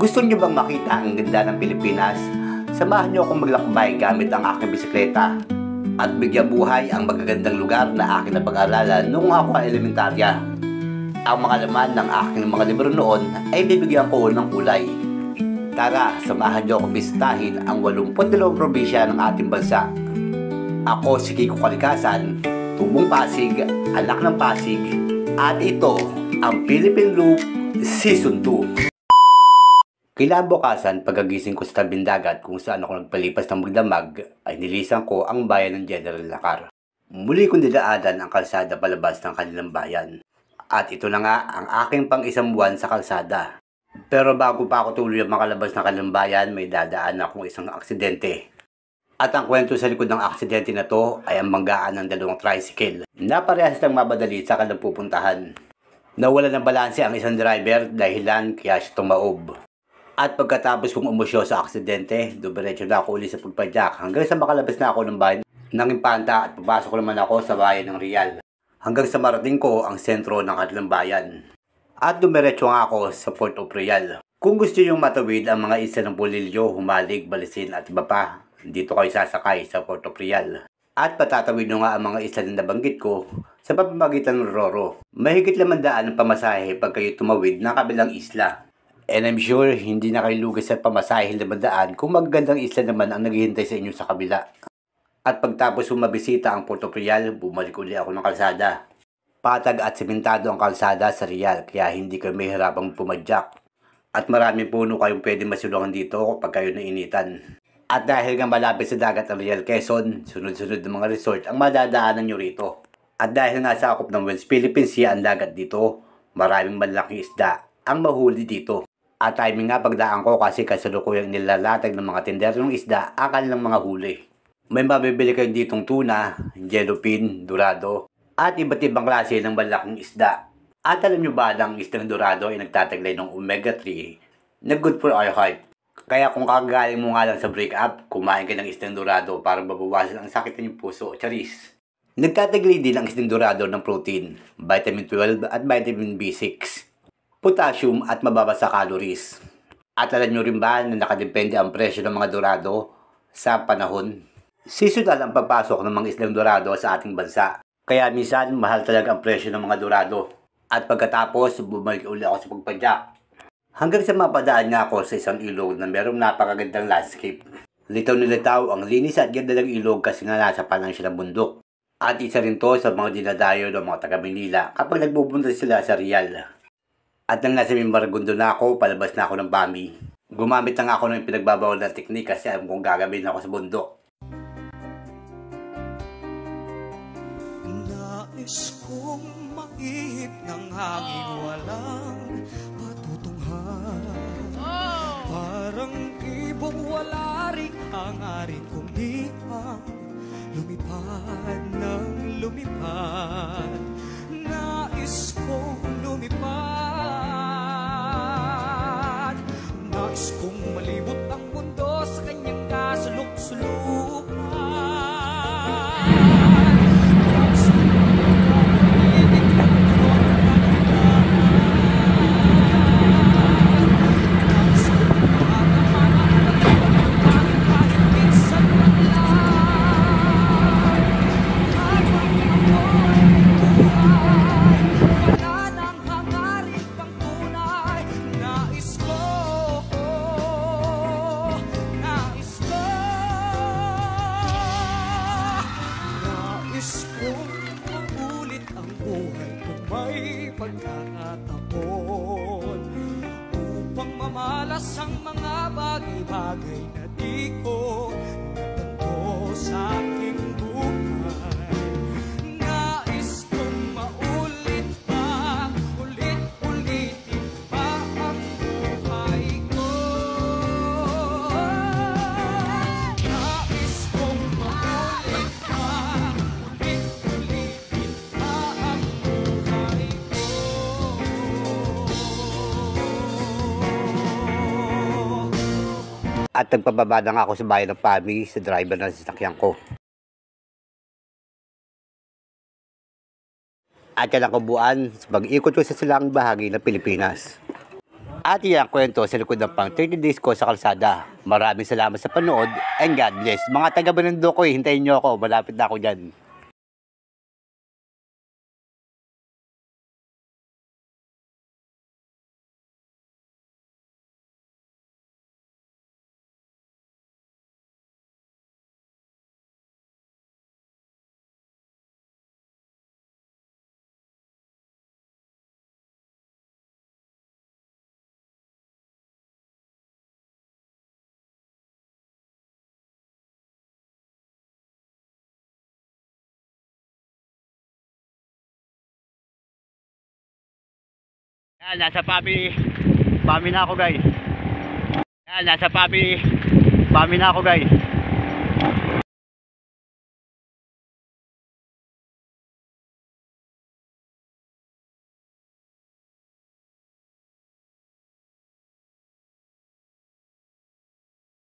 Gusto niyo bang makita ang ganda ng Pilipinas? Samahan niyo akong maglakbay gamit ang aking bisikleta at bigyan buhay ang magagandang lugar na aking napag-aralan noong ako ay elementarya. Ang mga laman ng aking mga libro noon ay bibigyan ko ng kulay. Tara, samahan niyo akong bisitahin ang 82 probinsya ng ating bansa. Ako si Kiko Kalikasan, tubong Pasig, anak ng Pasig, at ito ang Philippine Loop Season 2. Kinabukasan, pagkagising ko sa tabing dagat kung saan ako nagpalipas ng magdamag, ay nilisan ko ang bayan ng General Lacar. Muli kong nilaanan ang kalsada palabas ng kanilang bayan. At ito na nga ang aking pang-isang buwan sa kalsada. Pero bago pa ako tuloy ang makalabas ng kanilang bayan, may dadaan akong isang aksidente. At ang kwento sa likod ng aksidente na to ay ang banggaan ng dalawang tricycle na parehas lang mabadali sa kanilang pupuntahan. Nawala ng balanse ang isang driver dahilan kaya siya tumaob. At pagkatapos kong umusyo sa aksidente, dumiretso na ako ulit sa pagpadyak hanggang sa makalabas na ako ng bayan ng Impanta at papasok naman ako sa bayan ng Real. Hanggang sa marating ko ang sentro ng kanilang bayan. At dumiretso nga ako sa Port of Real. Kung gusto niyong matawid ang mga isla ng Polillo, Humalig, Balisin at iba pa, dito kayo sasakay sa Port of Real. At patatawid nyo nga ang mga isla na nabanggit ko sa pamamagitan ng Roro. Mahigit 500 ang pamasahe pag kayo tumawid ng kabilang isla. And I'm sure hindi na kayo lugas sa pamasahe 500 kung magagandang isla naman ang naghihintay sa inyo sa kabila. At pagtapos mabisita ang Port of Real, bumalik uli ako ng kalsada. Patag at sementado ang kalsada sa Real kaya hindi kayo mahirapang pumadyak. At maraming puno kayong pwede masulungan dito kapag kayo nainitan. At dahil nga malapit sa dagat ang Real Quezon, sunod-sunod ng mga resort ang madadaanan nyo rito. At dahil nga sakop ng West Philippine Sea ang dagat dito, maraming malaking isda ang mahuli dito. At timing nga pagdaan ko kasi kasalukuyang nilalatag ng mga tindero ng isda ang kanilang mga huli. May mabibili kayo ditong tuna, yellowfin, dorado, at iba't ibang klase ng malaking isda. At alam nyo ba na ang isdang dorado ay nagtataglay ng omega-3 na good for our heart? Kaya kung kagaling mo nga lang sa break-up, kumain ka ng isdang dorado para mabawasan ang sakit ng puso, charis. Nagtataglay din ang isdang dorado ng protein, vitamin 12 at vitamin B6. Potassium at mababa sa calories. At alam nyo rin ba na nakadepende ang presyo ng mga dorado sa panahon? Seasonal ang pagpasok ng mga islang dorado sa ating bansa. Kaya minsan mahal talaga ang presyo ng mga dorado. At pagkatapos bumalik uli ako sa pagpadyak. Hanggang sa mapadaan nga ako sa isang ilog na merong napakagandang landscape. Litaw na litaw ang linis at ganda ng ilog kasi nga nasa palang siya ng bundok. At isa rin to sa mga dinadayo ng mga taga Manila kapag nagbubunta sila sa Real. At nang nasa Mimaragundo na ako, palabas na ako ng Bami. Gumamit na nga ako ng pinagbabawal na teknik kasi alam kong gagawin ako sa bundok. Nais kong maihip ng hangin walang patutunghan. Parang ibong wala rin hangarin kong di ang lumipad ng lumipad. Nais kong lumipad. Nais kong malibot ang mundo sa kanyang kasulok-sulukan. Nais kong malibit ang mundo nais kong makakaman ang pangit minsan lang habang ako'y buhay. Wala nang hangarin pang tunay. Nais ko maulit ang buhay kung may pagkakataon upang mamalas ang mga bagay-bagay na di ko natanto sa aking buhay. Nais kong maulit pa, ulit-ulitin pa ang buhay ko. Nais kong maulit pa, ulit-ulitin pa ang buhay ko. At nagpababa na nga ako sa bayan ng Pami sa driver ng sasakyan ko. At yan ang kabuuan sa pag-ikot ko sa silang bahagi ng Pilipinas. At yan ang kwento sa likod ng pang 30 days ko sa kalsada. Maraming salamat sa panood and God bless. Mga taga Binondo ko, hintayin nyo ako. Malapit na ako dyan. Yan, nasa Pami na ako guys. Yan, nasa Pami na ako guys.